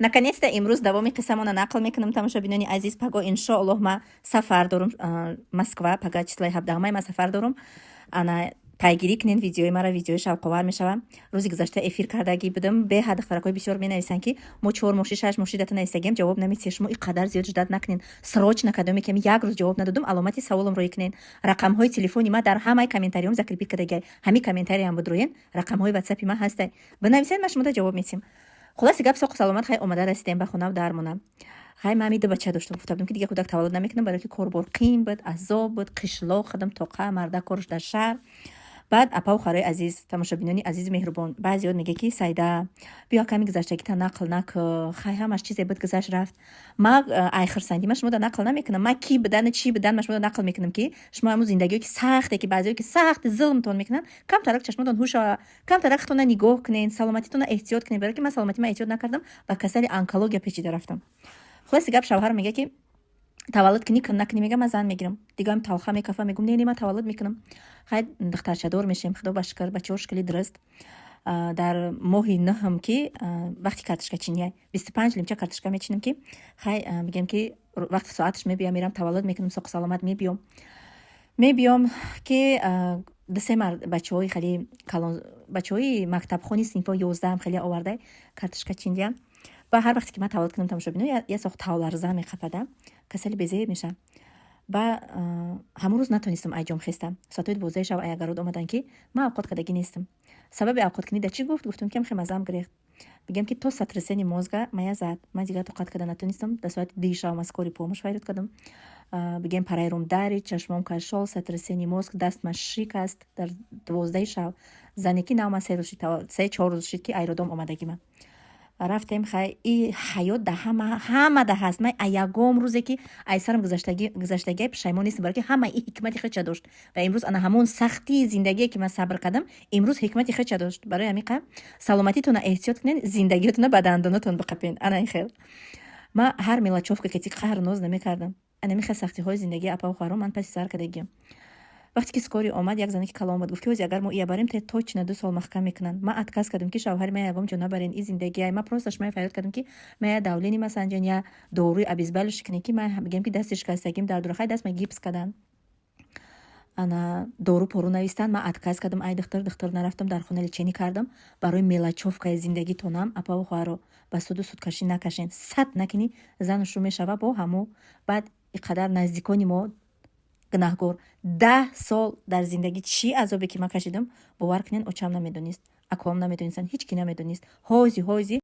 наконец-то имрӯз давоми қиссамона нақл мекунам. Тамошобинони азиз, паго иншоаллоҳ ма сафар дорум Москва, пага числои 17 ма сафар дорум. Ана пайгирӣ кунед видеои мара, видеои шавқовар мешавам. рӯзи гузашта эфир кардагӣ будам. беҳад духтаракҳои бисёр менависанд ки мо 4 моши 6 моши дата нависагем, ҷавоб намедиҳед. шумо инқадар зиёд ждат накунед. срочно кадоме кем як рӯз ҷавоб надодум, аломати саволам роӣ кунед. рақамҳои телефони ма дар ҳамаи комментариём закрипид кардагӣ. ҳами комментариям буд роен. рақамҳои ватсапи ма ҳастай. бинависед, ма шумода ҷавоб медиҳем. خلاصی گپ ساق سلامت خیلی اومده رسیدیم به خونه و درمونم. خیلی من میده بچه داشتم. گفتم که دیگه کودک تولد نمیکنم برای که کار برقیم بود، عذاب بود، قشلاق خدم توقع مرده کارش در شهر. بعد اپا و خرای عزیز، تماشابینانی عزیز مهربان، بعضیات میگه که سایده بیا کمی گذشتگی تا نقل نک، خیلی همش چیزی بود گذشت رفت. ما آخر سندی ما شما دا نقل نمیکنم. ما کی بدن چی بدن ما شما دا نقل میکنم که شما همون زندگی که سخته که بعضی که سخت ظلم تون میکنن، کم ترک چشمتون هوش، کم ترکتون نگاه کنین، سلامتیتون احتیاط کنین. برای که من سلامتی ما احتیاط نکردم و کسل آنکولوژی پیچیده رفتم. خلاص گپ شوهر میگه که таваллуд кини накни, мегам аз зан мегирам. Дигам талха мекафа, мегум не ма таваллуд мекунам. Хай духтарчадор мешем, худо ба шукр, бачаҳо шикли дуруст. дар моҳи нӯҳам ки вақти картошка чиния 25 лимча картошка мечинам ки хай мегам ки вақти соаташ мебиям, мирам таваллуд мекунам, соқ саломат мебиём ки дусе мард бачаҳои хеле калон, бачаҳои мактабхони синфо 11 хеле оварда картошка чиния. با هر وقتی که من تولد کنم تماشابینو یه ساخت تاولرزه میخپدم کسلی بزه میشم. با همون روز نتونستم ایجام خستم. ساعت 12 شب اگرود اومدن که من اوقات کدگی نیستم. سبب اوقات کنی چی گفتم که خیلی مزام گرفت. بگم که تو ساترسنی موزگا مایا زد. من دیگه اوقات کدا نتونستم. در ساعت 10 شب مسکوری پومش وارد کردم. بگم پرایروم داری چشمم کشال ساترسنی موزگ دست من شکست. در 12 شب زنکی نام سه 4 روز شد که ایرودم اومدگی من. رفتیم خیلی حیات ده همه ده هست. من ایگام روزی که ایسرم گذشتگی پشیمون نیستم، برای که همه این حکمتی خیلی داشت و امروز انا همون سختی زندگی که من صبر کردم امروز حکمتی خیلی داشت. برای همین قم سلامتیتون احتیاط کنین، زندگیتون به دندونتون بقپین. انا این خیلی ما هر میلچوف که کتی قهر ناز نمیکردم. انا میخوام سختی های زندگی اپا و خواهرام من پس سر کردیم. وقتی که سکوری اومد یک زنی که کلام بود گفت که اگر ما ای بریم تا توچ 2 سال محکم میکنن. ما اتکاس کردم که شوهر من یگام جنا برین این زندگی ما پروستش من فریاد کردم که ما داولینی مثلا یا دوری ابیزبلش کنی که من میگم که دستش کاستگیم در دورخای دست ما گیپس کردن. انا دورو پرو نویستن. ما اتکاس کردم ای دختر نرفتم در خونه لچینی کردم برای میلاچوفکای زندگی تونم اپا و خواهرو با سود کشی نکشین. صد نکنی زنش رو میشوه با همو بعد اینقدر نزدیکانی ما گناهگار 10 سال در زندگی چی عذابی که من کشیدم باور کنین اوچم نمیدونست، اکوام نمیدونستن، هیچ کی نمیدونست. هوزی